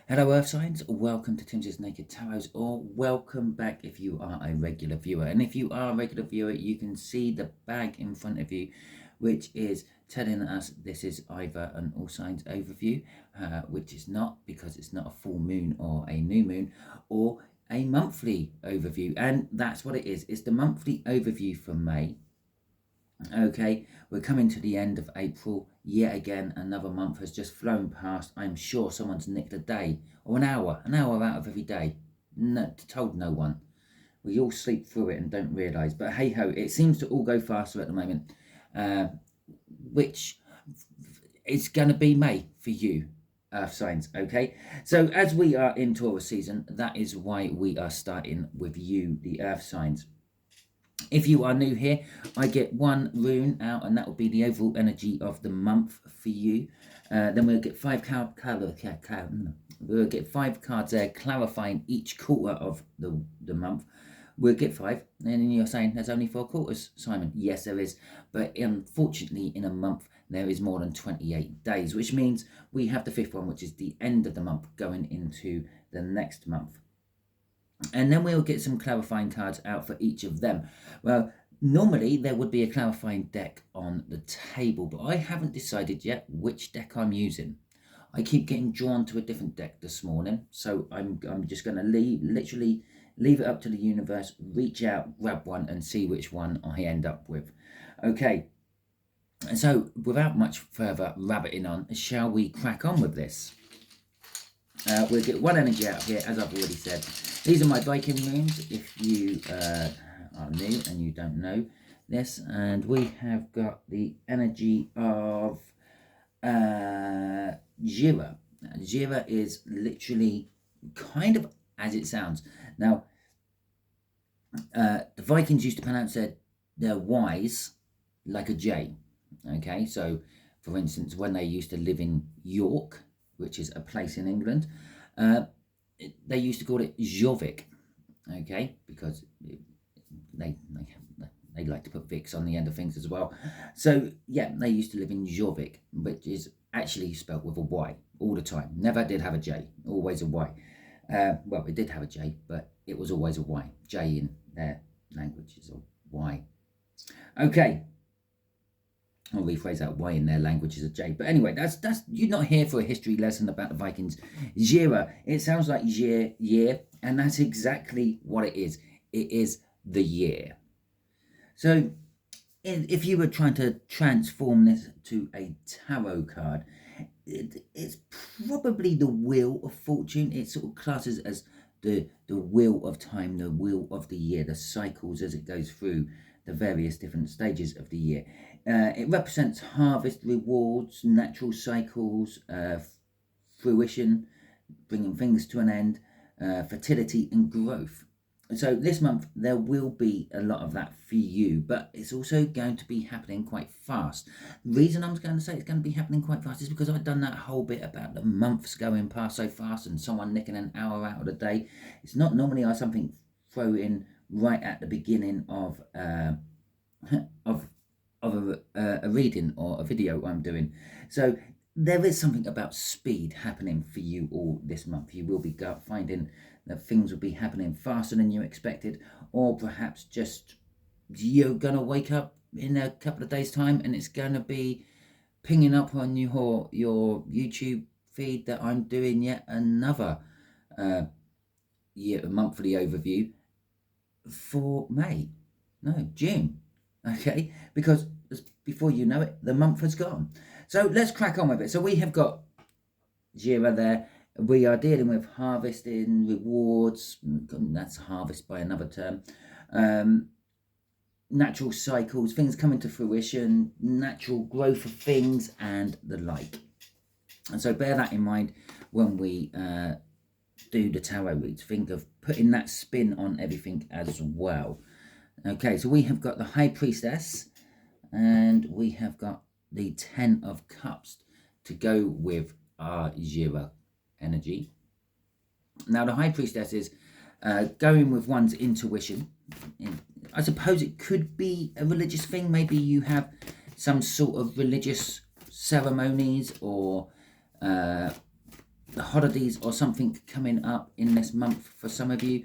Hello Earth Signs, welcome to Timsy Naked Tarot, or welcome back if you are a regular viewer. And if you are a regular viewer, you can see the bag in front of you, which is telling us this is either an all signs overview, which is not, because it's not a full moon or a new moon, or a monthly overview. And that's what it is. It's the monthly overview for May. Okay, we're coming to the end of April. Yet again, another month has just flown past. I'm sure someone's nicked a day or an hour out of every day. Told no one. We all sleep through it and don't realise. But hey ho, it seems to all go faster at the moment, which is going to be May for you, Earth signs. Okay, so as we are in Taurus season, that is why we are starting with you, the Earth signs. If you are new here, I get one rune out, and that will be the overall energy of the month for you. Then we'll get we'll get 5 cards there, clarifying each quarter of the month. We'll get 5, and then you're saying there's only 4 quarters, Simon. Yes, there is, but unfortunately, in a month there is more than 28 days, which means we have the 5th one, which is the end of the month, going into the next month. And then we'll get some clarifying cards out for each of them. Well, normally there would be a clarifying deck on the table, but I haven't decided yet which deck I'm using. I keep getting drawn to a different deck this morning, so I'm just going to literally leave it up to the universe, reach out, grab one, and see which one I end up with. Okay, and so without much further rabbiting on, shall we crack on with this? We'll get one energy out here, as I've already said. These are my Viking runes, if you are new and you don't know this. And we have got the energy of Jira. Jira is literally kind of as it sounds. Now, the Vikings used to pronounce their Y's like a J. Okay, so for instance, when they used to live in York, which is a place in England, they used to call it Jovic, okay, because they like to put Vicks on the end of things as well. So yeah, they used to live in Jovic, which is actually spelt with a Y all the time. Never did have a J, always a Y. Well, it did have a J, but it was always a Y. J in their language is a Y. Okay. I'll rephrase that, Y in their language is a J. But anyway, that's you're not here for a history lesson about the Vikings. Jira, it sounds like year, and that's exactly what it is. It is the year. So if you were trying to transform this to a tarot card, it's probably the Wheel of Fortune. It sort of classes as the wheel of time, the wheel of the year, the cycles as it goes through the various different stages of the year. It represents harvest, rewards, natural cycles, fruition, bringing things to an end, fertility and growth. So this month there will be a lot of that for you, but it's also going to be happening quite fast. The reason I'm going to say it's going to be happening quite fast is because I've done that whole bit about the months going past so fast and someone nicking an hour out of the day. It's not normally something throw in right at the beginning of a reading or a video I'm doing. So there is something about speed happening for you all this month. You will be finding that things will be happening faster than you expected, or perhaps just you're going to wake up in a couple of days' time and it's going to be pinging up on your YouTube feed that I'm doing yet another monthly overview for June. Okay, because before you know it, the month has gone. So let's crack on with it. So we have got Jira there. We are dealing with harvesting, rewards. That's harvest by another term. Natural cycles, things coming to fruition, natural growth of things, and the like. And so bear that in mind when we do the tarot reads. Think of putting that spin on everything as well. Okay, so we have got the High Priestess, and we have got the 10 of Cups to go with our Jira energy. Now, the High Priestess is going with one's intuition. I suppose it could be a religious thing. Maybe you have some sort of religious ceremonies or holidays or something coming up in this month for some of you.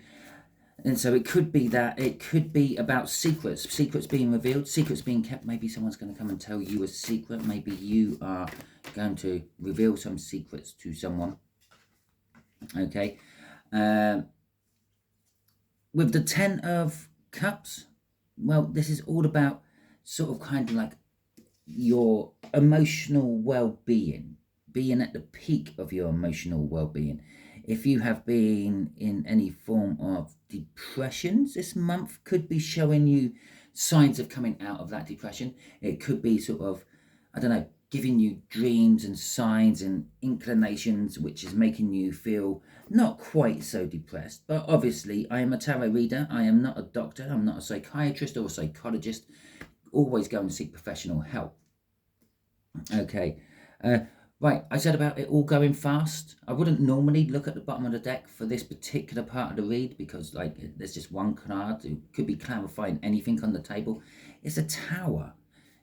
And so it could be that, it could be about secrets being revealed, secrets being kept. Maybe someone's going to come and tell you a secret. Maybe you are going to reveal some secrets to someone. Okay. With the 10 of Cups, well, this is all about sort of kind of like your emotional well-being, being at the peak of your emotional well-being. If you have been in any form of depressions this month, could be showing you signs of coming out of that depression. It could be sort of, I don't know, giving you dreams and signs and inclinations, which is making you feel not quite so depressed. But obviously, I am a tarot reader. I am not a doctor. I'm not a psychiatrist or a psychologist. Always go and seek professional help. Okay. Right, I said about it all going fast. I wouldn't normally look at the bottom of the deck for this particular part of the read because, like, there's just one card. It could be clarifying anything on the table. It's a tower.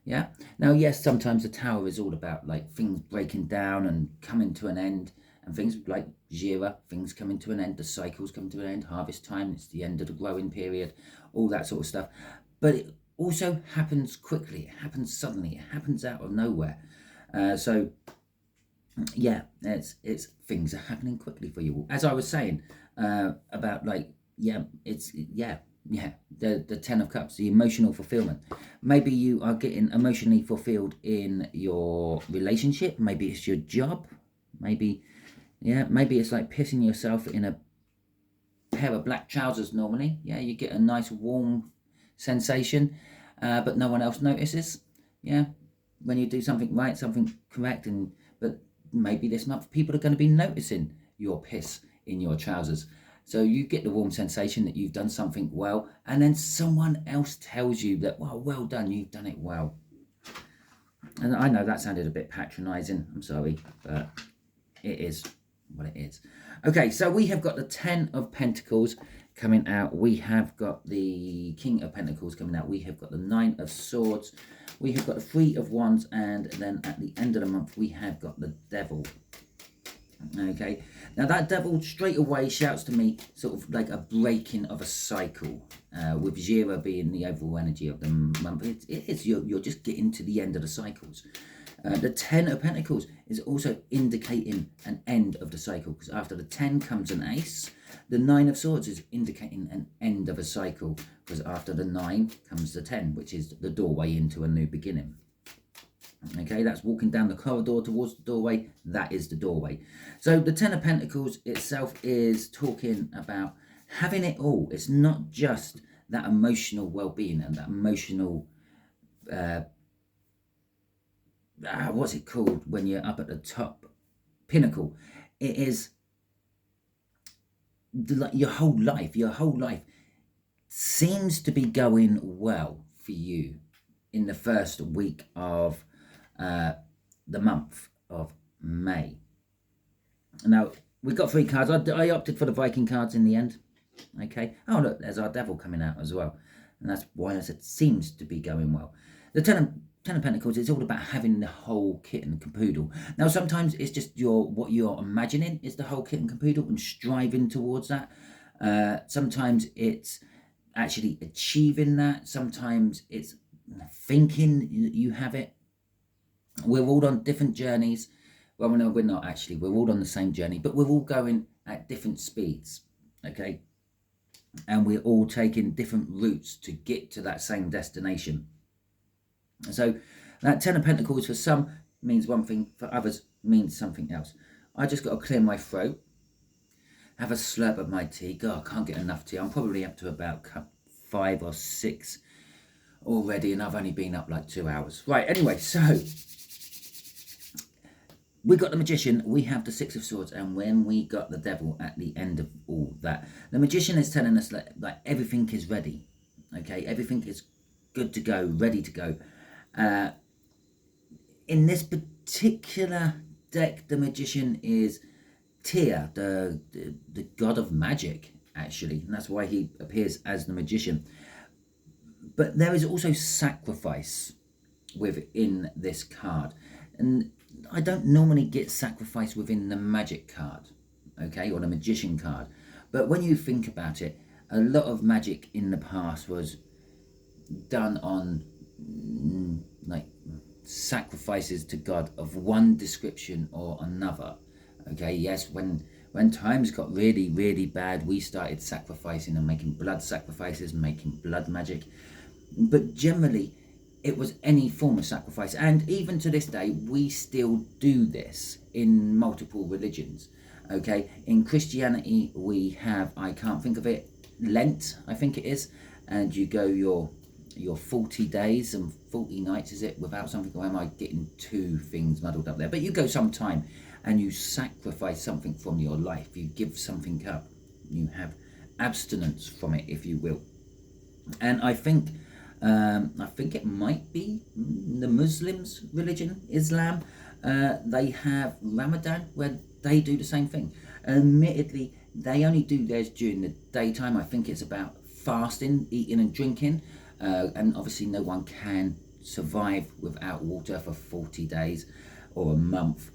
Yeah. Now, yes, sometimes the tower is all about, like, things breaking down and coming to an end, and things like Jira, things coming to an end, the cycles come to an end, harvest time, it's the end of the growing period, all that sort of stuff. But it also happens quickly. It happens suddenly. It happens out of nowhere. So yeah, it's things are happening quickly for you. As I was saying about, like, the 10 of Cups, the emotional fulfillment. Maybe you are getting emotionally fulfilled in your relationship. Maybe it's your job. Maybe it's like pissing yourself in a pair of black trousers normally. Yeah, you get a nice warm sensation, but no one else notices. Yeah, when you do something right, something correct, but maybe this month people are going to be noticing your piss in your trousers. So you get the warm sensation that you've done something well, and then someone else tells you that, well done, you've done it well. And I know that sounded a bit patronising, I'm sorry, but it is what it is. Okay, so we have got the 10 of Pentacles coming out. We have got the King of Pentacles coming out. We have got the 9 of Swords. We have got the 3 of Wands. And then at the end of the month, we have got the Devil. Okay, now that Devil straight away shouts to me sort of like a breaking of a cycle, with Jira being the overall energy of the month. You're just getting to the end of the cycles. The 10 of Pentacles is also indicating an end of the cycle, because after the 10 comes an Ace. The 9 of Swords is indicating an end of a cycle, because after the 9 comes the 10, which is the doorway into a new beginning. Okay, that's walking down the corridor towards the doorway. That is the doorway. So the 10 of Pentacles itself is talking about having it all. It's not just that emotional well-being and that emotional what's it called when you're up at the top pinnacle. It is like your whole life seems to be going well for you in the first week of the month of May. Now we got 3 cards. I opted for the Viking cards in the end. Okay. Oh look, there's our Devil coming out as well, and that's why I said seems to be going well. The 10 of Pentacles is all about having the whole kit and caboodle. Now sometimes it's just what you're imagining is the whole kit and caboodle and striving towards that. Sometimes it's actually achieving that. Sometimes it's thinking you have it. We're all on different journeys. Well, no, we're not actually. We're all on the same journey, but we're all going at different speeds, okay? And we're all taking different routes to get to that same destination. So that 10 of Pentacles for some means one thing, for others means something else. I just got to clear my throat, have a slurp of my tea. God, I can't get enough tea. I'm probably up to about cup 5 or 6 already, and I've only been up like 2 hours. Right, anyway, so we got the Magician, we have the 6 of Swords, and when we got the Devil at the end of all that, the Magician is telling us that everything is ready, okay? Everything is good to go, ready to go. In this particular deck, the Magician is Tyr, the god of magic, actually, and that's why he appears as the Magician. But there is also sacrifice within this card, and I don't normally get sacrifice within the magic card, okay, or the magician card. But when you think about it, a lot of magic in the past was done on like sacrifices to God of one description or another. Okay, yes, when times got really, really bad, we started sacrificing and making blood sacrifices, making blood magic. But generally, it was any form of sacrifice. And even to this day, we still do this in multiple religions. Okay, in Christianity, we have, I can't think of it, Lent, I think it is, and you go your 40 days and 40 nights, is it, without something, or am I getting two things muddled up there? But you go some time and you sacrifice something from your life, you give something up, you have abstinence from it, if you will. And I think it might be the Muslims' religion, Islam. They have Ramadan, where they do the same thing. Admittedly, they only do theirs during the daytime. I think it's about fasting, eating and drinking. And obviously no one can survive without water for 40 days or a month.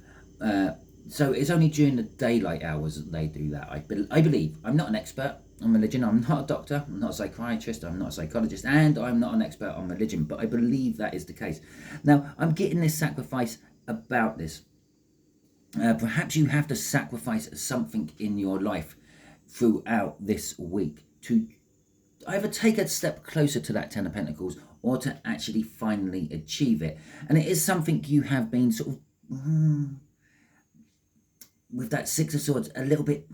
So it's only during the daylight hours that they do that, I believe. I'm not an expert on religion. I'm not a doctor. I'm not a psychiatrist. I'm not a psychologist. And I'm not an expert on religion. But I believe that is the case. Now, I'm getting this sacrifice about this. Perhaps you have to sacrifice something in your life throughout this week to either take a step closer to that Ten of Pentacles or to actually finally achieve it. And it is something you have been sort of, with that Six of Swords, a little bit,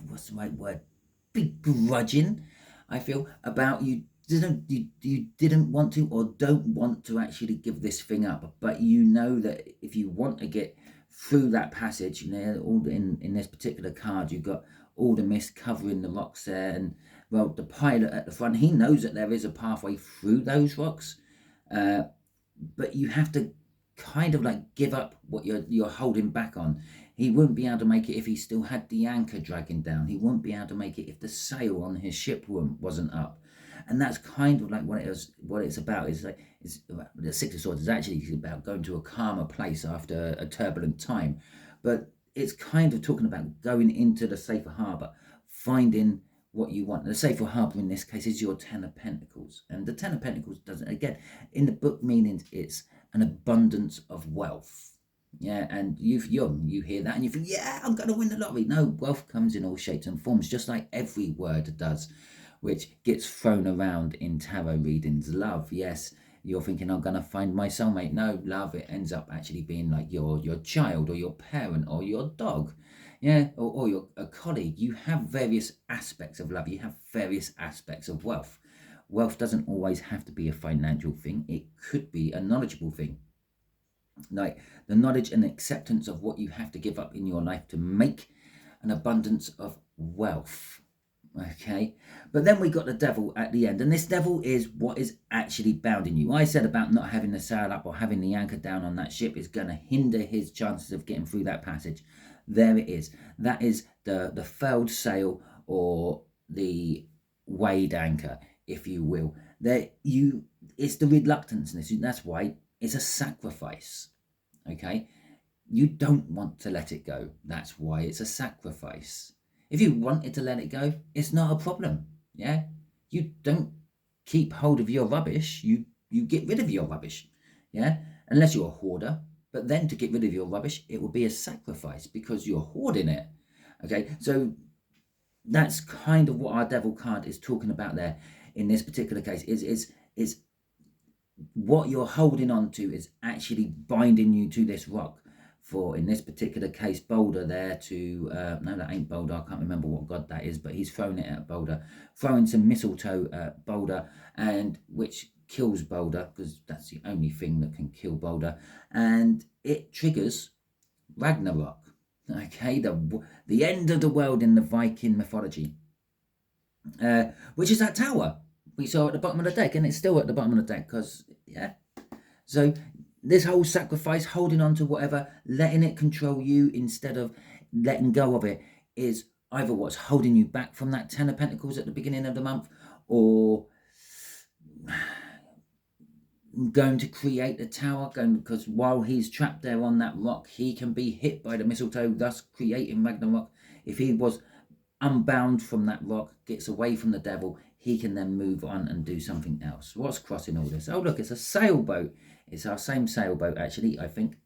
what's the right word, begrudging, I feel, about you didn't want to or don't want to actually give this thing up. But you know that if you want to get through that passage, you know, all in this particular card, you've got all the mist covering the rocks there, and well, the pilot at the front, he knows that there is a pathway through those rocks, but you have to kind of like give up what you're holding back on. He wouldn't be able to make it if he still had the anchor dragging down. He wouldn't be able to make it if the sail on his ship wasn't up. And that's kind of like what it's about. The Six of Swords is actually about going to a calmer place after a turbulent time, but it's kind of talking about going into the safer harbour, finding what you want. And the safer harbour in this case is your Ten of Pentacles. And the Ten of Pentacles doesn't, again, in the book meanings, it's an abundance of wealth. Yeah, and you hear that and you think, yeah, I'm going to win the lottery. No, wealth comes in all shapes and forms, just like every word does, which gets thrown around in tarot readings. Love, yes, you're thinking, I'm going to find my soulmate. No, love, it ends up actually being like your child or your parent or your dog, yeah, or a colleague. You have various aspects of love. You have various aspects of wealth. Wealth doesn't always have to be a financial thing. It could be a knowledgeable thing, like the knowledge and acceptance of what you have to give up in your life to make an abundance of wealth. Okay, but then we got the devil at the end, and this devil is what is actually bounding you. I said about not having the sail up or having the anchor down on that ship is going to hinder his chances of getting through that passage. There it is. That is the furled sail, or the weighed anchor, if you will. It's the reluctance, and that's why it's a sacrifice. Okay, you don't want to let it go. That's why it's a sacrifice. If you wanted to let it go, it's not a problem. Yeah, you don't keep hold of your rubbish. You get rid of your rubbish. Yeah, unless you're a hoarder. But then to get rid of your rubbish, it will be a sacrifice because you're hoarding it. Okay, so that's kind of what our devil card is talking about there in this particular case. Is what you're holding on to is actually binding you to this rock. For, in this particular case, Boulder there to, no, that ain't Boulder, I can't remember what god that is, but he's thrown it at Boulder, throwing some mistletoe at Boulder, and which kills Boulder, because that's the only thing that can kill Boulder, and it triggers Ragnarok, okay, the end of the world in the Viking mythology, which is that tower we saw at the bottom of the deck, and it's still at the bottom of the deck, because, yeah, so this whole sacrifice, holding on to whatever, letting it control you instead of letting go of it, is either what's holding you back from that Ten of Pentacles at the beginning of the month, or going to create the tower, because while he's trapped there on that rock, he can be hit by the mistletoe, thus creating Ragnarok. If he was unbound from that rock, gets away from the devil, he can then move on and do something else. What's crossing all this? Oh, look, it's a sailboat. It's our same sailboat, actually, I think.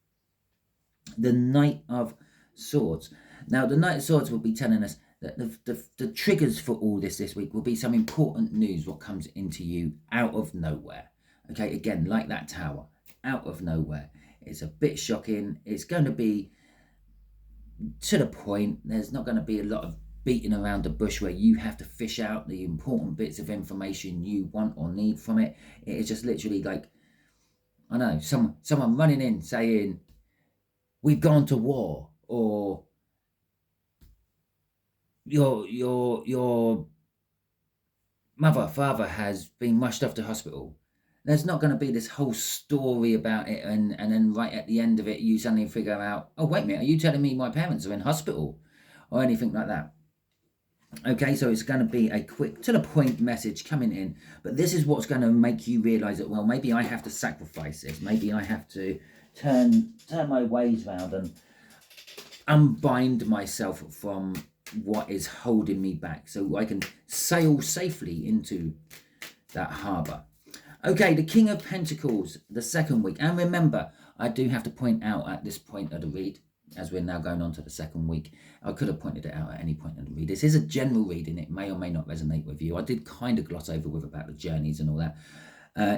The Knight of Swords. Now, the Knight of Swords will be telling us that the triggers for all this week will be some important news, what comes into you out of nowhere. Okay, again, like that tower, out of nowhere. It's a bit shocking. It's going to be to the point. There's not going to be a lot of beating around the bush where you have to fish out the important bits of information you want or need from it. It is just literally like, I know, someone running in saying, "We've gone to war," or your mother, father has been rushed off to hospital. There's not going to be this whole story about it, and then right at the end of it, you suddenly figure out, oh, wait a minute, are you telling me my parents are in hospital? Or anything like that. Okay, so it's going to be a quick, to the point message coming in. But this is what's going to make you realise that, well, maybe I have to sacrifice this. Maybe I have to turn my ways round and unbind myself from what is holding me back, so I can sail safely into that harbour. Okay, the King of Pentacles, the second week. And remember, I do have to point out at this point of the read, as we're now going on to the second week, I could have pointed it out at any point in the read. This is a general reading. It may or may not resonate with you. I did kind of gloss over with about the journeys and all that.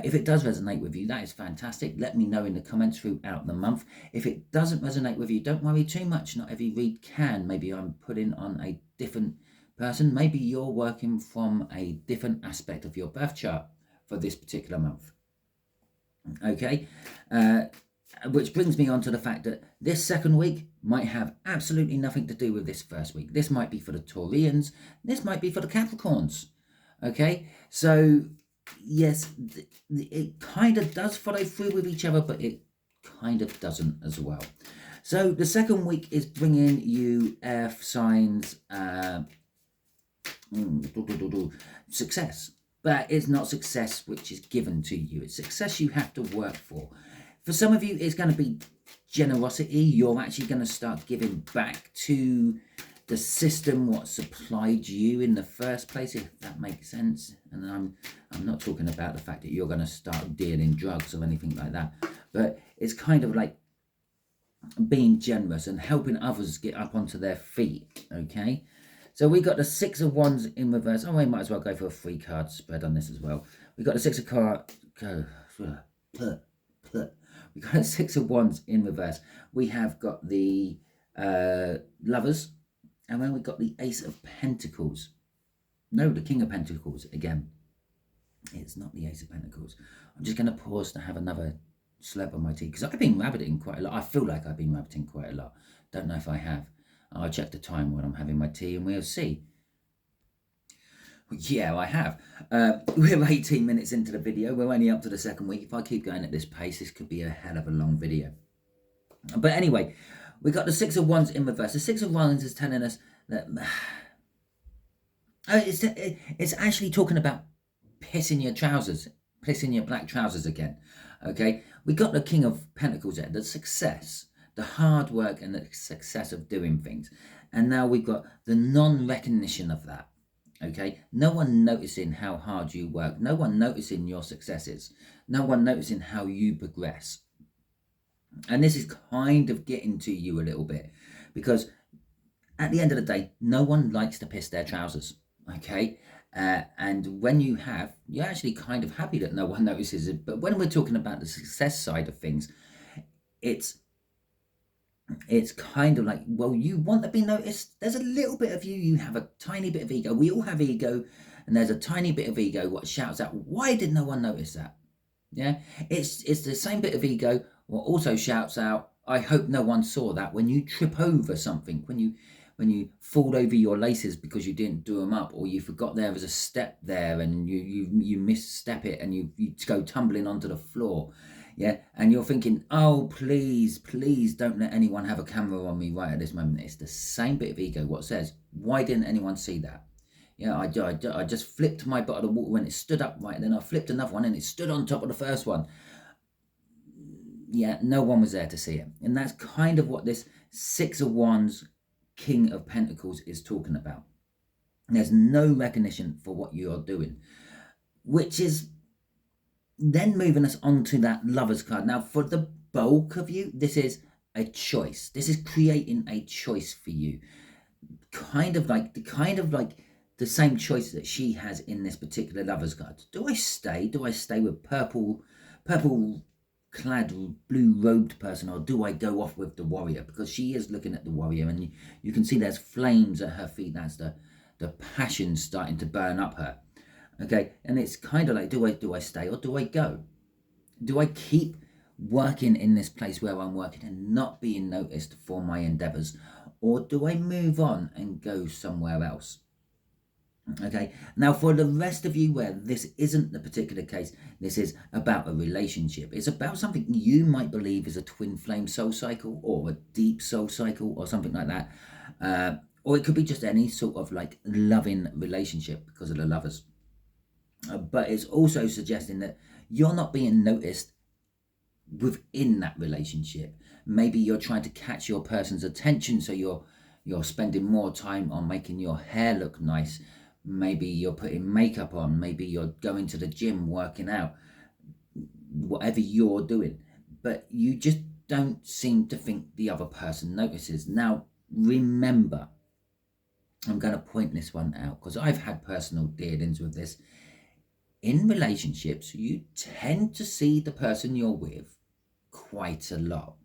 If it does resonate with you, that is fantastic. Let me know in the comments throughout the month. If it doesn't resonate with you, don't worry too much. Not every read can. Maybe I'm putting on a different person. Maybe you're working from a different aspect of your birth chart for this particular month. Okay, which brings me on to the fact that this second week might have absolutely nothing to do with this first week. This might be for the Taurians. This might be for the Capricorns. Okay, so yes, it kind of does follow through with each other, but it kind of doesn't as well. So the second week is bringing you earth signs success. But it's not success which is given to you. It's success you have to work for. For some of you, it's going to be generosity. You're actually going to start giving back to the system what supplied you in the first place, if that makes sense. And I'm not talking about the fact that you're going to start dealing drugs or anything like that. But it's kind of like being generous and helping others get up onto their feet, okay? So we got the Six of Wands in reverse. Oh, we might as well go for a 3 card spread on this as well. We got the Six of Cards. We got a Six of Wands in reverse. We have got the Lovers, and then we got the Ace of Pentacles. No, the King of Pentacles again. It's not the Ace of Pentacles. I'm just going to pause to have another slurp on my tea, because I've been rabbiting quite a lot. I feel like I've been rabbiting quite a lot. Don't know if I have. I'll check the time when I'm having my tea and we'll see. Yeah, I have. We're 18 minutes into the video. We're only up to the second week. If I keep going at this pace, this could be a hell of a long video. But anyway, we got the Six of Wands in reverse. The Six of Wands is telling us that it's actually talking about pissing your trousers, pissing your black trousers again. Okay, we got the King of Pentacles there, the success, the hard work and the success of doing things. And now we've got the non-recognition of that. Okay, no one noticing how hard you work, no one noticing your successes, no one noticing how you progress. And this is kind of getting to you a little bit, because at the end of the day, no one likes to piss their trousers. Okay, and when you have, you're actually kind of happy that no one notices it. But when we're talking about the success side of things, it's kind of like, well, you want to be noticed. There's a little bit of you have a tiny bit of ego. We all have ego, and there's a tiny bit of ego what shouts out, why did no one notice that? Yeah, it's the same bit of ego what also shouts out, I hope no one saw that, when you trip over something, when you fall over your laces because you didn't do them up, or you forgot there was a step there and you misstep it and you go tumbling onto the floor. Yeah, and you're thinking, oh, please don't let anyone have a camera on me right at this moment. It's the same bit of ego what says, why didn't anyone see that? Yeah, I just flipped my bottle of water when it stood up right, and then I flipped another one and it stood on top of the first one. Yeah, no one was there to see it. And that's kind of what this Six of Wands, King of Pentacles is talking about. There's no recognition for what you're doing, which is then moving us on to that Lovers card. Now, for the bulk of you, this is a choice. This is creating a choice for you. Kind of like the same choice that she has in this particular Lovers card. Do I stay? Do I stay with purple clad blue robed person, or do I go off with the Warrior? Because she is looking at the Warrior, and you can see there's flames at her feet. That's the passion starting to burn up her. Okay, and it's kind of like, do I stay or do I go? Do I keep working in this place where I'm working and not being noticed for my endeavors, or do I move on and go somewhere else? Okay, now for the rest of you where this isn't the particular case, this is about a relationship. It's about something you might believe is a twin flame soul cycle or a deep soul cycle or something like that. Or it could be just any sort of like loving relationship because of the Lovers. But it's also suggesting that you're not being noticed within that relationship. Maybe you're trying to catch your person's attention, so you're spending more time on making your hair look nice. Maybe you're putting makeup on. Maybe you're going to the gym, working out, whatever you're doing. But you just don't seem to think the other person notices. Now, remember, I'm going to point this one out because I've had personal dealings with this. In relationships, you tend to see the person you're with quite a lot.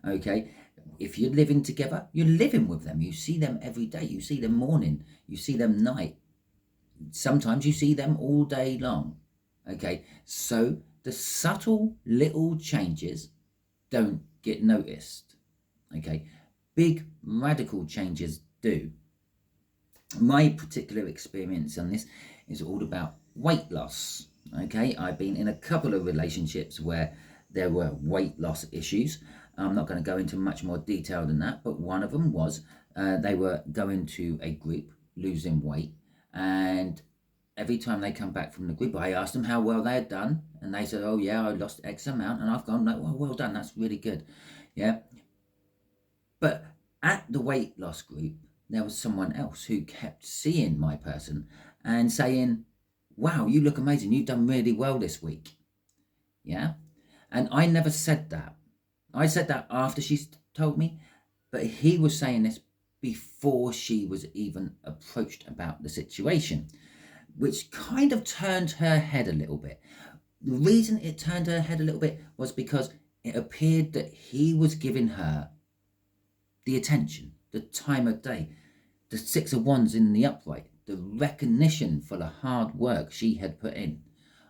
Okay, if you're living together, you're living with them. You see them every day. You see them morning. You see them night. Sometimes you see them all day long. Okay, so the subtle little changes don't get noticed. Okay, big radical changes do. My particular experience on this is all about weight loss. Okay, I've been in a couple of relationships where there were weight loss issues. I'm not going to go into much more detail than that, but one of them was they were going to a group losing weight, and every time they come back from the group, I asked them how well they had done, and they said, oh yeah, I lost X amount, and I've gone, no, well done, that's really good. Yeah, but at the weight loss group, there was someone else who kept seeing my person and saying, wow, you look amazing, you've done really well this week. Yeah, and I never said that. I said that after she told me, but he was saying this before she was even approached about the situation, which kind of turned her head a little bit. The reason it turned her head a little bit was because it appeared that he was giving her the attention, the time of day, the Six of Wands in the upright, the recognition for the hard work she had put in.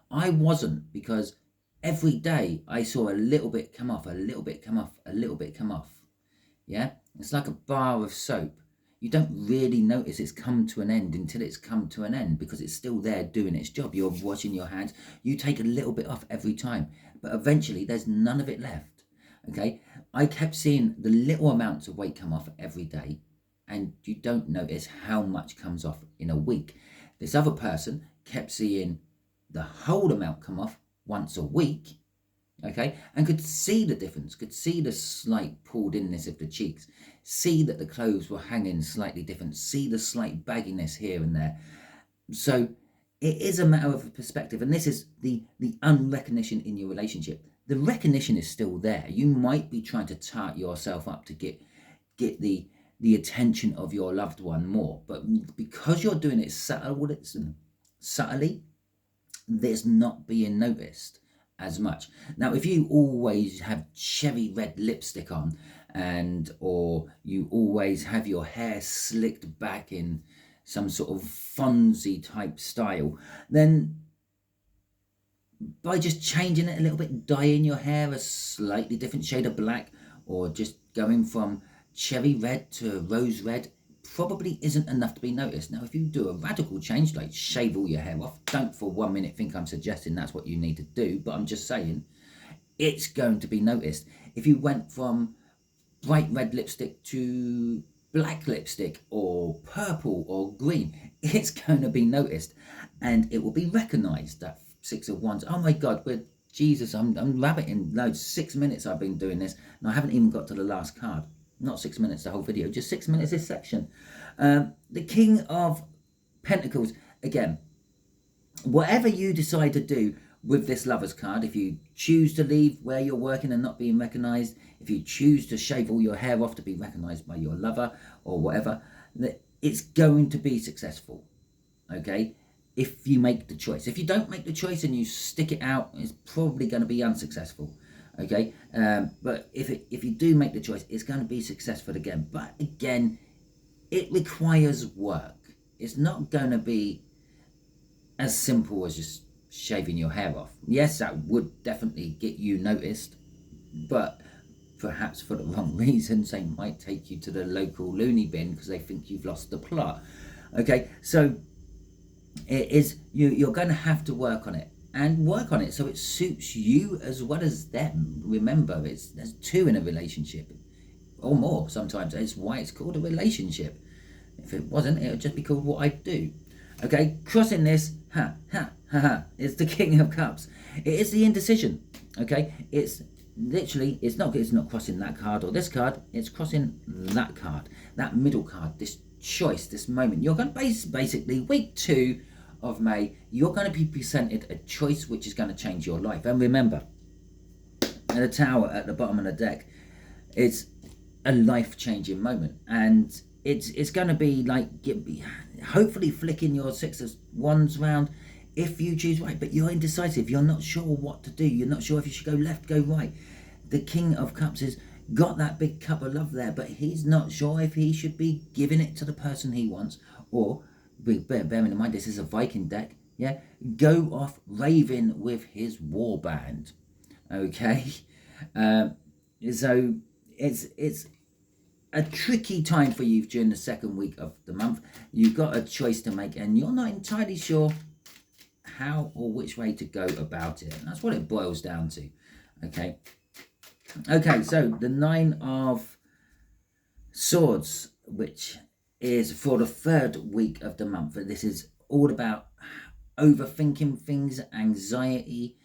I wasn't, because every day I saw a little bit come off, a little bit come off, a little bit come off. Yeah, it's like a bar of soap. You don't really notice it's come to an end until it's come to an end, because it's still there doing its job. You're washing your hands. You take a little bit off every time, but eventually there's none of it left. Okay, I kept seeing the little amounts of weight come off every day, and you don't notice how much comes off in a week. This other person kept seeing the whole amount come off once a week, okay, and could see the difference, could see the slight pulled inness of the cheeks, see that the clothes were hanging slightly different, see the slight bagginess here and there. So it is a matter of perspective, and this is the unrecognition in your relationship. The recognition is still there. You might be trying to tart yourself up to get the attention of your loved one more, but because you're doing it subtly, there's not being noticed as much. Now, if you always have cherry red lipstick on, or you always have your hair slicked back in some sort of Fonzie type style, then by just changing it a little bit, dyeing your hair a slightly different shade of black, or just going from cherry red to rose red, probably isn't enough to be noticed. Now, if you do a radical change, like shave all your hair off, don't for 1 minute think I'm suggesting that's what you need to do, but I'm just saying it's going to be noticed. If you went from bright red lipstick to black lipstick or purple or green, it's going to be noticed, and it will be recognized. That Six of Wands, oh my God, we're Jesus, I'm rabbiting loads. 6 minutes I've been doing this, and I haven't even got to the last card. Not 6 minutes the whole video, just 6 minutes this section. The King of Pentacles. Again, whatever you decide to do with this Lovers card, if you choose to leave where you're working and not being recognised, if you choose to shave all your hair off to be recognised by your lover or whatever, it's going to be successful, okay? If you make the choice. If you don't make the choice and you stick it out, it's probably going to be unsuccessful, okay? But if you do make the choice, it's going to be successful again. But again, it requires work. It's not going to be as simple as just shaving your hair off. Yes, that would definitely get you noticed, but perhaps for the wrong reasons. They might take you to the local loony bin because they think you've lost the plot. Okay, so it is, you're going to have to work on it, and work on it so it suits you as well as them. Remember, there's two in a relationship, or more sometimes. It's why it's called a relationship. If it wasn't, it would just be called what I do. Okay, crossing this, it's the King of Cups. It is the indecision. Okay, it's literally, it's not crossing that card or this card, it's crossing that card, that middle card, this choice, this moment. You're going to basically, week 2 of May, you're going to be presented a choice which is going to change your life. And remember, the Tower at the bottom of the deck, it's a life-changing moment, and it's going to be like hopefully flicking your 6 of Wands round if you choose right, but you're indecisive. You're not sure what to do. You're not sure if you should go left, go right. The King of Cups has got that big cup of love there, but he's not sure if he should be giving it to the person he wants, or bearing in mind this is a Viking deck, yeah, go off raving with his war band. Okay, so it's a tricky time for you during the second week of the month. You've got a choice to make, and you're not entirely sure how or which way to go about it. And that's what it boils down to. Okay, so the 9 of Swords, which is for the third week of the month. This is all about overthinking things, anxiety,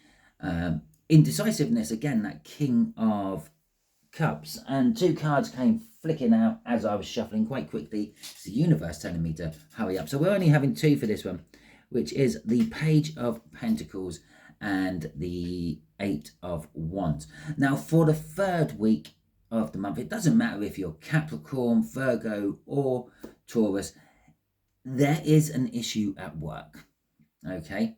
indecisiveness. Again, that King of Cups, and 2 cards came flicking out as I was shuffling quite quickly. It's the universe telling me to hurry up. So we're only having 2 for this one, which is the Page of Pentacles and the 8 of Wands. Now, for the third week of the month, it doesn't matter if you're Capricorn, Virgo, or Taurus, there is an issue at work. Okay,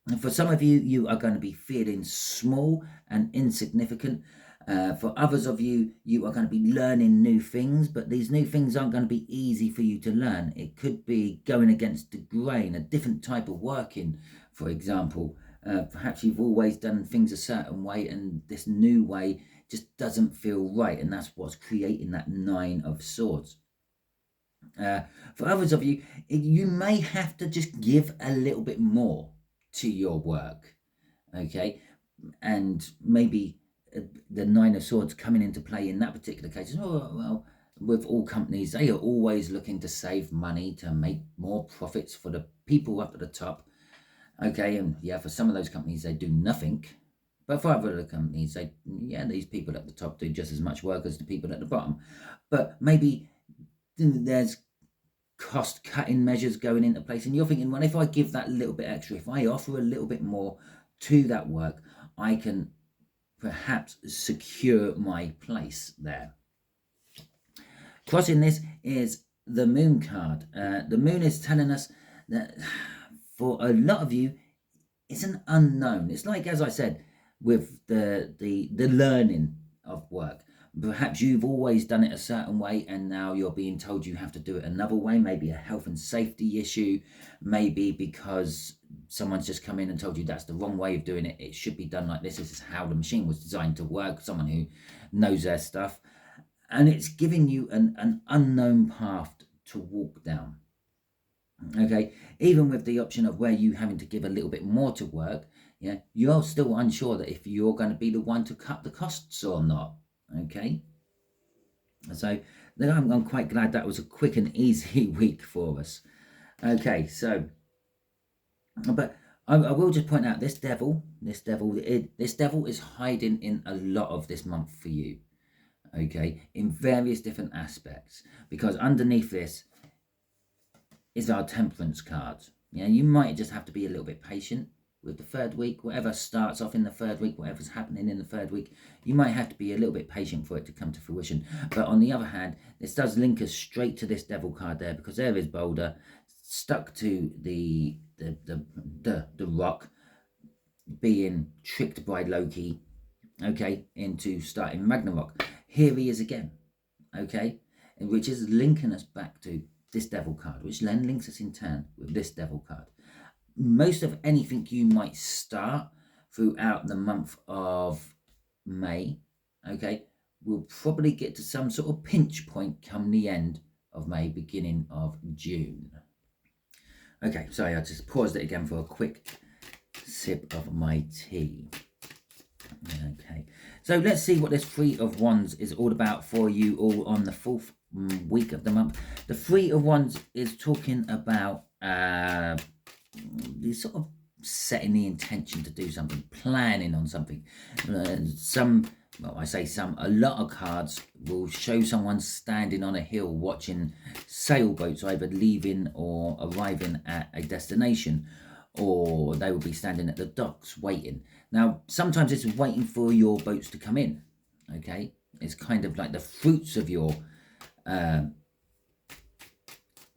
and for some of you, you are going to be feeling small and insignificant. For others of you, you are going to be learning new things, but these new things aren't going to be easy for you to learn. It could be going against the grain, a different type of working, for example. Perhaps you've always done things a certain way, and this new way just doesn't feel right, and that's what's creating that 9 of Swords. For others of you, you may have to just give a little bit more to your work, okay? And maybe the 9 of Swords coming into play in that particular case. Oh, well, with all companies, they are always looking to save money, to make more profits for the people up at the top, okay? And yeah, for some of those companies, they do nothing. But for other companies, these people at the top do just as much work as the people at the bottom. But maybe there's cost-cutting measures going into place, and you're thinking, well, if I give that little bit extra, if I offer a little bit more to that work, I can perhaps secure my place there. Crossing this is the Moon card. The Moon is telling us that for a lot of you, it's an unknown. It's like, as I said, with the learning of work. Perhaps you've always done it a certain way, and now you're being told you have to do it another way. Maybe a health and safety issue, maybe because someone's just come in and told you that's the wrong way of doing it. It should be done like this. This is how the machine was designed to work. Someone who knows their stuff. And it's giving you an unknown path to walk down. Okay, even with the option of where you having to give a little bit more to work, yeah, you're still unsure that if you're going to be the one to cut the costs or not. Okay, so I'm quite glad that was a quick and easy week for us. Okay, so, but I will just point out this devil is hiding in a lot of this month for you, okay, in various different aspects, because underneath this is our temperance cards. Yeah, you might just have to be a little bit patient with the third week. Whatever starts off in the third week, whatever's happening in the third week, you might have to be a little bit patient for it to come to fruition. But on the other hand, this does link us straight to this devil card there, because there is Boulder stuck to the rock, being tricked by Loki, okay, into starting Ragnarok. Here he is again, okay, which is linking us back to this devil card, which then links us in turn with this devil card. Most of anything you might start throughout the month of May, okay, will probably get to some sort of pinch point come the end of May, beginning of June. Okay, sorry, I just paused it again for a quick sip of my tea. Okay, so let's see what this Three of Wands is all about for you all on the 4th week of the month. The Three of Wands is talking about the sort of setting the intention to do something, planning on something. A lot of cards will show someone standing on a hill watching sailboats either leaving or arriving at a destination, or they will be standing at the docks waiting. Now, sometimes it's waiting for your boats to come in, okay? It's kind of like the fruits of your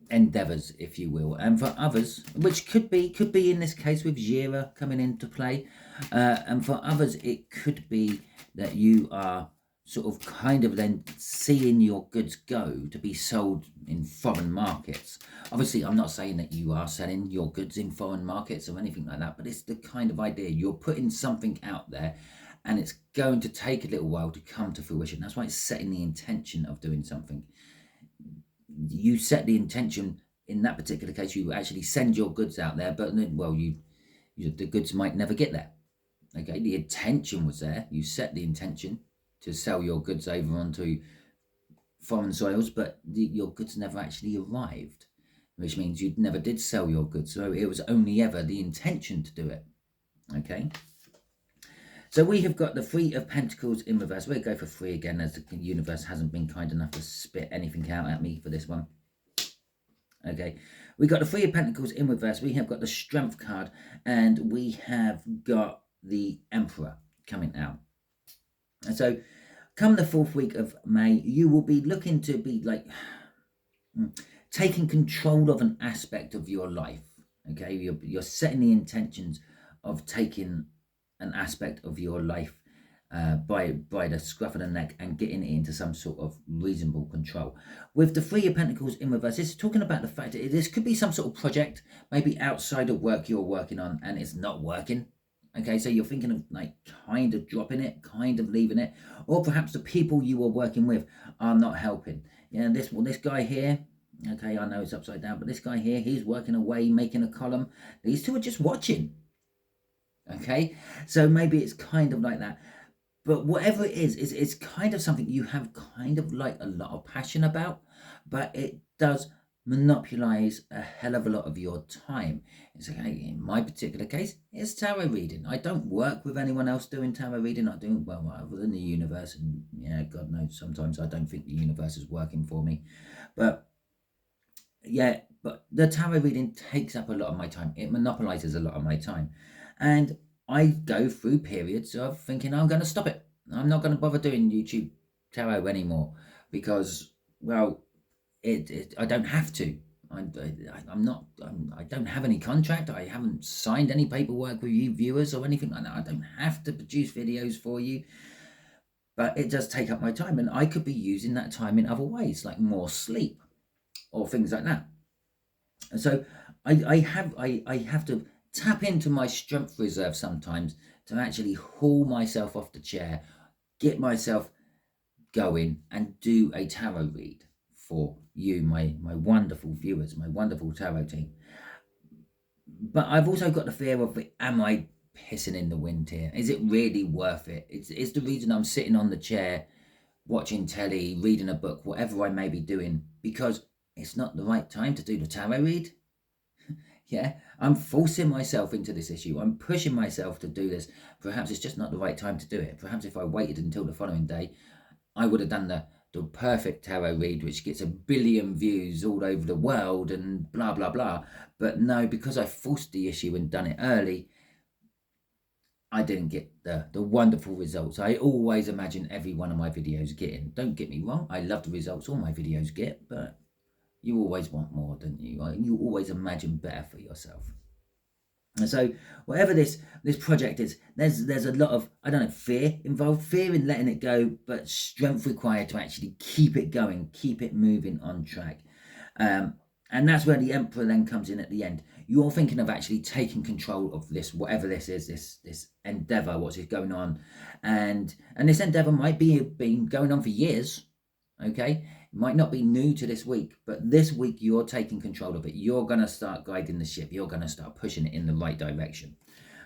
endeavors, if you will. And for others, which could be in this case with Jira coming into play, and for others it could be that you are sort of kind of then seeing your goods go to be sold in foreign markets. Obviously, I'm not saying that you are selling your goods in foreign markets or anything like that, but it's the kind of idea you're putting something out there and it's going to take a little while to come to fruition. That's why it's setting the intention of doing something. You set the intention. In that particular case, you actually send your goods out there, but well, the goods might never get there. Okay, the intention was there. You set the intention to sell your goods over onto foreign soils, but your goods never actually arrived, which means you never did sell your goods. So it was only ever the intention to do it. Okay. So we have got the Three of Pentacles in reverse. We'll go for 3 again, as the universe hasn't been kind enough to spit anything out at me for this one. Okay, we got the Three of Pentacles in reverse. We have got the Strength card, and we have got the Emperor coming out. And so come the 4th week of May, you will be looking to be like taking control of an aspect of your life. Okay, you're setting the intentions of taking an aspect of your life by the scruff of the neck and getting it into some sort of reasonable control. With the Three of Pentacles in reverse, it's talking about the fact that this could be some sort of project, maybe outside of work you're working on and it's not working. Okay, so you're thinking of like kind of dropping it, kind of leaving it, or perhaps the people you are working with are not helping. Yeah, this guy here, okay, I know it's upside down, but this guy here, he's working away, making a column. These two are just watching. Okay, so maybe it's kind of like that. But whatever it is, it's kind of something you have kind of like a lot of passion about, but it does monopolize a hell of a lot of your time. It's okay, in my particular case, it's tarot reading. I don't work with anyone else doing tarot reading. I do, well, other than the universe, and yeah, God knows, sometimes I don't think the universe is working for me. But yeah, but the tarot reading takes up a lot of my time. It monopolizes a lot of my time. And I go through periods of thinking I'm going to stop it. I'm not going to bother doing YouTube tarot anymore because, well, I don't have to. I don't have any contract. I haven't signed any paperwork with you viewers or anything like that. I don't have to produce videos for you. But it does take up my time, and I could be using that time in other ways, like more sleep or things like that. And so I have to tap into my strength reserve sometimes to actually haul myself off the chair, get myself going and do a tarot read for you, my wonderful viewers, my wonderful tarot team. But I've also got the fear of, am I pissing in the wind here? Is it really worth it? It's the reason I'm sitting on the chair, watching telly, reading a book, whatever I may be doing, because it's not the right time to do the tarot read. Yeah, I'm forcing myself into this issue. I'm pushing myself to do this. Perhaps it's just not the right time to do it. Perhaps if I waited until the following day, I would have done the perfect tarot read, which gets 1 billion views all over the world and blah, blah, blah. But no, because I forced the issue and done it early, I didn't get the wonderful results I always imagine every one of my videos getting. Don't get me wrong, I love the results all my videos get, but you always want more, don't you? You always imagine better for yourself. And so whatever this project is, there's a lot of, I don't know, fear involved, fear in letting it go, but strength required to actually keep it going, keep it moving on track. And that's where the Emperor then comes in at the end. You're thinking of actually taking control of this, whatever this is, this endeavor, what's going on, and this endeavor might be been going on for years. Okay, it might not be new to this week, but this week you're taking control of it. You're going to start guiding the ship. You're going to start pushing it in the right direction.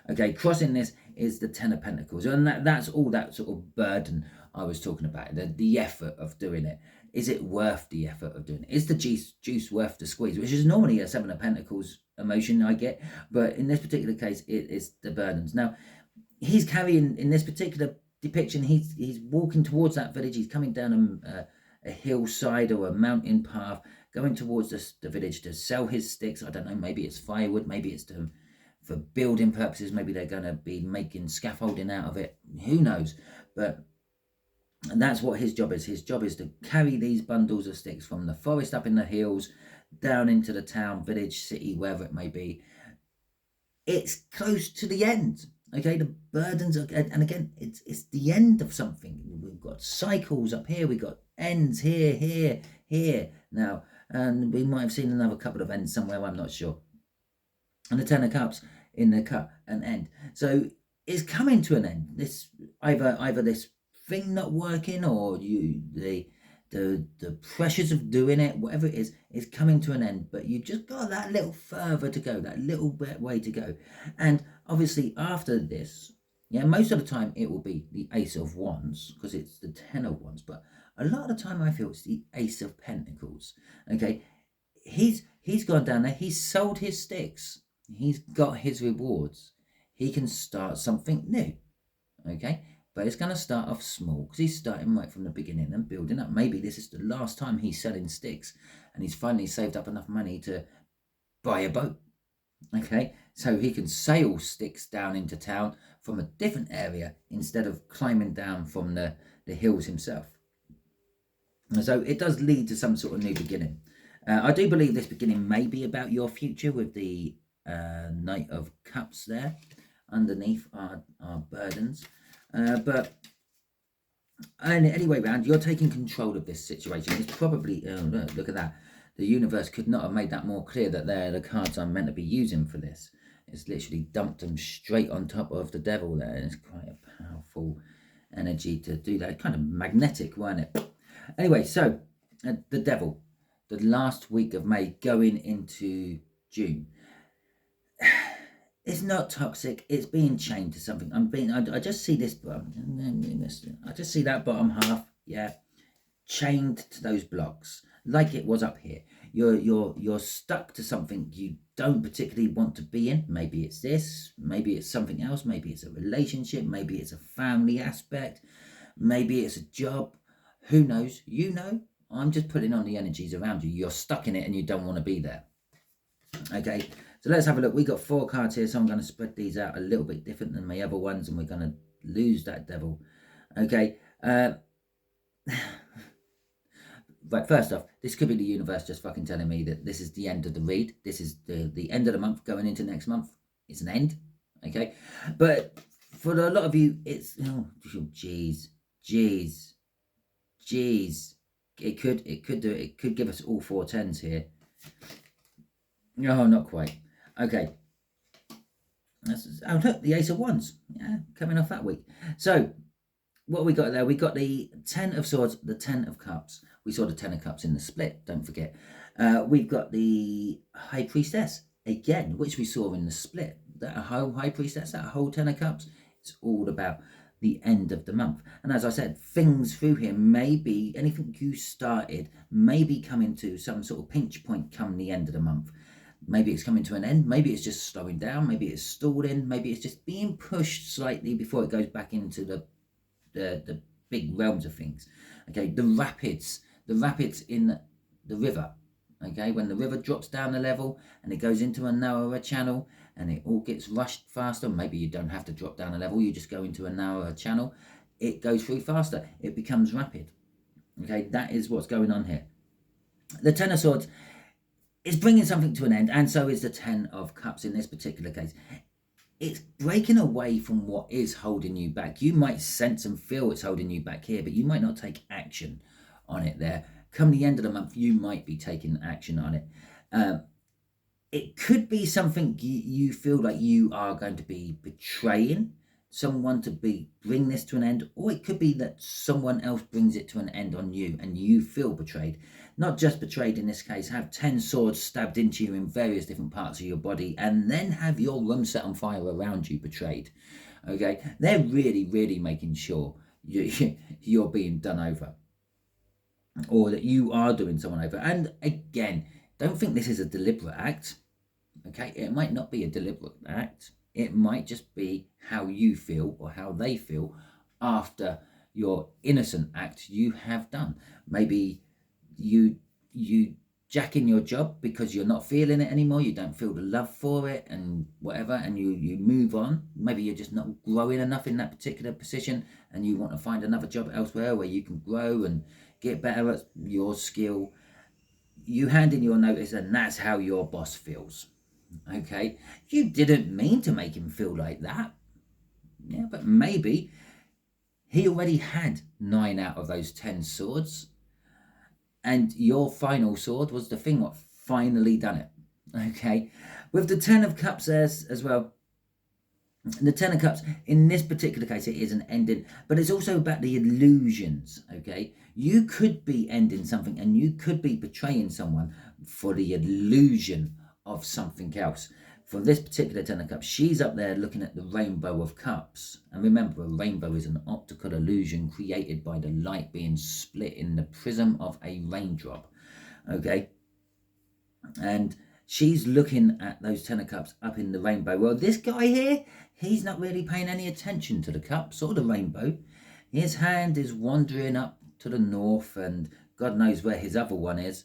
Okay, crossing this is the Ten of Pentacles, and that's all that sort of burden I was talking about, the effort of doing it. Is it worth the effort of doing it? Is the juice worth the squeeze? Which is normally a Seven of Pentacles emotion I get, but in this particular case, it is the burdens. Now, he's carrying, in this particular depiction, he's walking towards that village. He's coming down a hillside or a mountain path, going towards the village to sell his sticks. I don't know, maybe it's firewood, maybe it's for building purposes, maybe they're going to be making scaffolding out of it, who knows. But that's what his job is. His job is to carry these bundles of sticks from the forest up in the hills down into the town, village, city, wherever it may be. It's close to the end. Okay, the burdens are, and again, it's the end of something. We've got cycles up here, we've got ends here now, and we might have seen another couple of ends somewhere, I'm not sure. And the Ten of Cups in the cup, an end. So it's coming to an end. This either this thing not working, or the pressures of doing it, whatever it is coming to an end. But you just got that little further to go, that little bit way to go. And obviously after this, yeah, most of the time it will be the Ace of Wands, because it's the Ten of Wands. But a lot of the time I feel it's the Ace of Pentacles. Okay, he's gone down there, he's sold his sticks, he's got his rewards, he can start something new. Okay, but it's going to start off small, because he's starting right from the beginning and building up. Maybe this is the last time he's selling sticks, and he's finally saved up enough money to buy a boat. Okay, so he can sail sticks down into town from a different area instead of climbing down from the hills himself. And so it does lead to some sort of new beginning. I do believe this beginning may be about your future, with the Knight of Cups there underneath our burdens. But anyway round, you're taking control of this situation. It's probably, look at that. The universe could not have made that more clear that they're the cards I'm meant to be using for this. It's literally dumped them straight on top of the devil there. It's quite a powerful energy to do that. Kind of magnetic, wasn't it? Anyway, so the devil, the last week of May going into June. It's not toxic. It's being chained to something. I just see this. I just see that bottom half. Yeah, chained to those blocks, like it was up here. You're stuck to something you don't particularly want to be in. Maybe it's this. Maybe it's something else. Maybe it's a relationship. Maybe it's a family aspect. Maybe it's a job. Who knows? You know. I'm just putting on the energies around you. You're stuck in it and you don't want to be there. Okay. So let's have a look. We got 4 cards here, so I'm going to spread these out a little bit different than my other ones, and we're going to lose that devil. Okay. But first off, this could be the universe just fucking telling me that this is the end of the read. This is the end of the month going into next month. It's an end. Okay. But for a lot of you, it's, oh, jeez. It could do it. It could give us all 4 10s here. No, not quite. Okay. Oh, look, the Ace of Wands. Yeah, coming off that week. So, what we got there? We got the 10 of Swords, the 10 of Cups. We saw the 10 of Cups in the split, don't forget. We've got the High Priestess, again, which we saw in the split. That whole High Priestess, that whole 10 of Cups, it's all about the end of the month. And as I said, things through here may be, anything you started may be coming to some sort of pinch point come the end of the month. Maybe it's coming to an end. Maybe it's just slowing down. Maybe it's stalling. Maybe it's just being pushed slightly before it goes back into the big realms of things. Okay, the rapids in the river. Okay, when the river drops down the level and it goes into a narrower channel and it all gets rushed faster. Maybe you don't have to drop down a level, you just go into a narrower channel. It goes through faster. It becomes rapid. Okay, that is what's going on here. The Ten of Swords is bringing something to an end, and so is the Ten of Cups in this particular case. It's breaking away from what is holding you back. You might sense and feel it's holding you back here, but you might not take action on it there. Come the end of the month, you might be taking action on it. It could be something you feel like you are going to be betraying someone to bring this to an end, or it could be that someone else brings it to an end on you and you feel betrayed. Not just betrayed in this case, have 10 swords stabbed into you in various different parts of your body and then have your room set on fire around you betrayed. Okay, they're really making sure you're being done over, or that you are doing someone over. And again, don't think this is a deliberate act. Okay, it might not be a deliberate act. It might just be how you feel or how they feel after your innocent act you have done. Maybe you jack in your job because you're not feeling it anymore, you don't feel the love for it and whatever, and you move on. Maybe you're just not growing enough in that particular position and you want to find another job elsewhere where you can grow and get better at your skill. You hand in your notice and that's how your boss feels. Okay, you didn't mean to make him feel like that. Yeah, but maybe he already had 9 out of those 10 swords, and your final sword was the thing what finally done it. Okay, with the 10 of Cups as well. The 10 of Cups, in this particular case, it is an ending, but it's also about the illusions, okay? You could be ending something and you could be betraying someone for the illusion of something else. For this particular 10 of Cups, she's up there looking at the Rainbow of Cups. And remember, a rainbow is an optical illusion created by the light being split in the prism of a raindrop, okay? And she's looking at those 10 of Cups up in the rainbow. Well, this guy here, he's not really paying any attention to the cups or the rainbow. His hand is wandering up to the north and God knows where his other one is.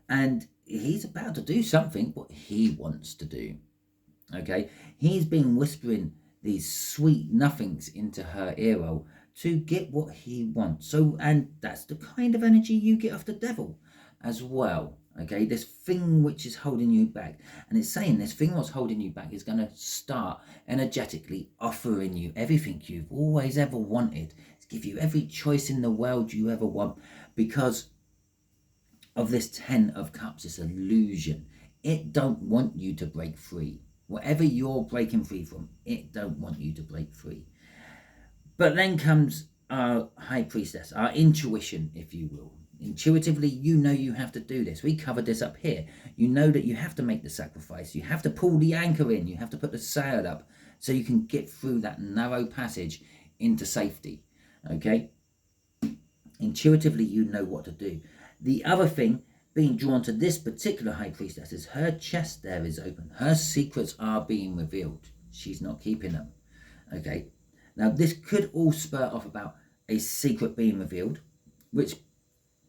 And he's about to do something what he wants to do. Okay, he's been whispering these sweet nothings into her earhole to get what he wants. So, and that's the kind of energy you get off the devil as well. Okay, this thing which is holding you back, and it's saying this thing what's holding you back is going to start energetically offering you everything you've always ever wanted. It's give you every choice in the world you ever want, because of this 10 of Cups, this illusion. It don't want you to break free. Whatever you're breaking free from, it don't want you to break free. But then comes our High Priestess, our intuition, if you will. Intuitively, you know you have to do this. We covered this up here. You know that you have to make the sacrifice. You have to pull the anchor in. You have to put the sail up so you can get through that narrow passage into safety. Okay? Intuitively, you know what to do. The other thing, being drawn to this particular High Priestess, is her chest there is open. Her secrets are being revealed. She's not keeping them. Okay? Now, this could all spur off about a secret being revealed, which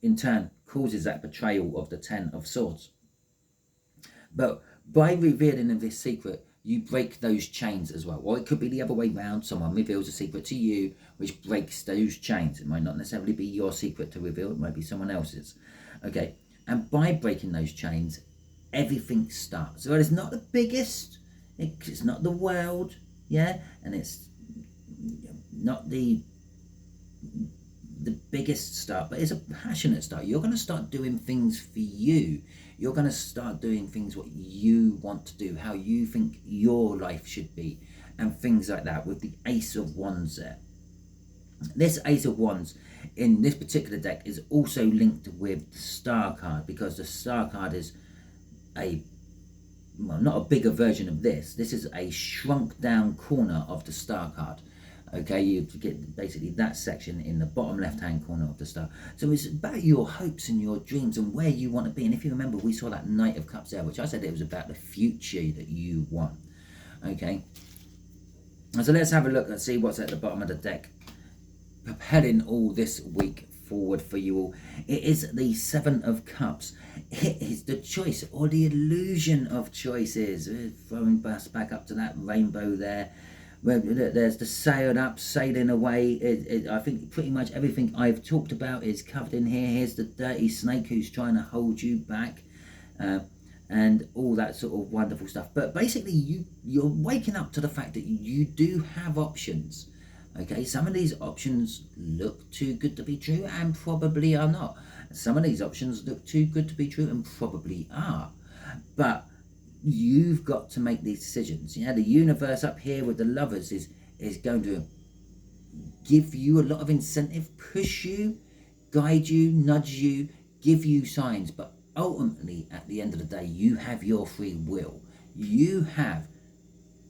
in turn causes that betrayal of the 10 of Swords. But by revealing this secret, you break those chains as well. Or it could be the other way round. Someone reveals a secret to you, which breaks those chains. It might not necessarily be your secret to reveal. It might be someone else's. Okay. And by breaking those chains, everything starts. So it's not the biggest. It's not the world. Yeah. And it's not the biggest start, but it's a passionate start. You're going to start doing things for you. You're going to start doing things what you want to do, how you think your life should be, and things like that, with the Ace of Wands there. This Ace of Wands in this particular deck is also linked with the Star card, because the Star card is not a bigger version of this. This is a shrunk down corner of the Star card. Okay, you get basically that section in the bottom left hand corner of the star. So it's about your hopes and your dreams and where you want to be. And if you remember, we saw that Knight of Cups there, which I said it was about the future that you want. Okay, so let's have a look and see what's at the bottom of the deck, propelling all this week forward for you all. It is the Seven of Cups. It is the choice or the illusion of choices. Throwing us back up to that rainbow there. Where there's the sailed up, sailing away. I think pretty much everything I've talked about is covered in here. Here's the dirty snake who's trying to hold you back, and all that sort of wonderful stuff. But basically, you're waking up to the fact that you do have options. Okay, some of these options look too good to be true and probably are not. Some of these options look too good to be true and probably are. But you've got to make these decisions. The universe up here with the Lovers is going to give you a lot of incentive, push you, guide you, nudge you, give you signs. But ultimately, at the end of the day, you have your free will. You have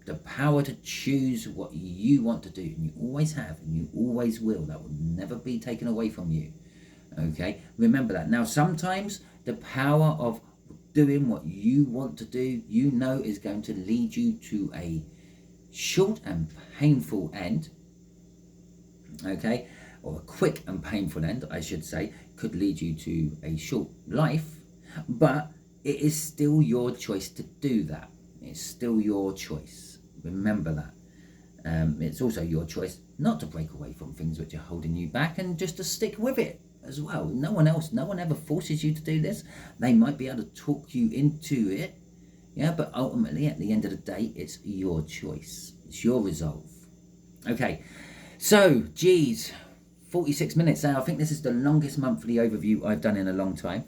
the power to choose what you want to do, and you always have, and you always will. That will never be taken away from you. Okay, remember that. Now, sometimes the power of doing what you want to do, is going to lead you to a short and painful end. Okay, or a quick and painful end, I should say, could lead you to a short life, but it is still your choice to do that. It's still your choice. Remember that. It's also your choice not to break away from things which are holding you back and just to stick with it as well. No one ever forces you to do this. They might be able to talk you into it, but ultimately at the end of the day, it's your choice. It's your resolve. Okay, so geez, 46 minutes now. I think this is the longest monthly overview I've done in a long time.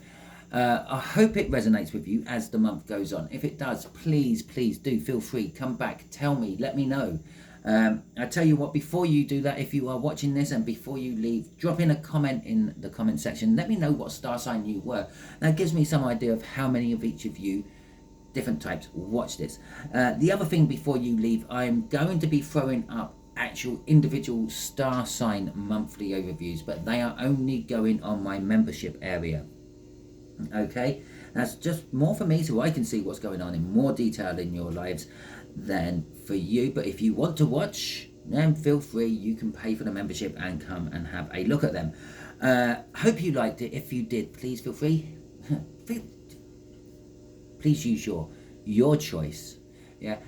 I hope it resonates with you as the month goes on. If it does, please do feel free, come back, tell me, let me know. I tell you what, before you do that, if you are watching this and before you leave, drop in a comment in the comment section. Let me know what star sign you were. That gives me some idea of how many of each of you, different types, watch this. The other thing before you leave, I'm going to be throwing up actual individual star sign monthly overviews, but they are only going on my membership area. Okay, that's just more for me so I can see what's going on in more detail in your lives than for you. But if you want to watch, then feel free. You can pay for the membership and come and have a look at them. Hope you liked it. If you did, please feel free. Please use your choice,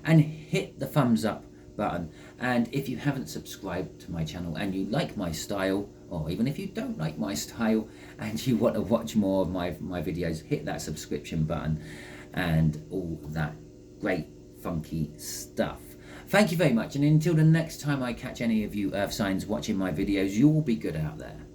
and hit the thumbs up button. And if you haven't subscribed to my channel and you like my style, or even if you don't like my style and you want to watch more of my videos, hit that subscription button and all that great funky stuff. Thank you very much, and until the next time I catch any of you earth signs watching my videos, you all be good out there.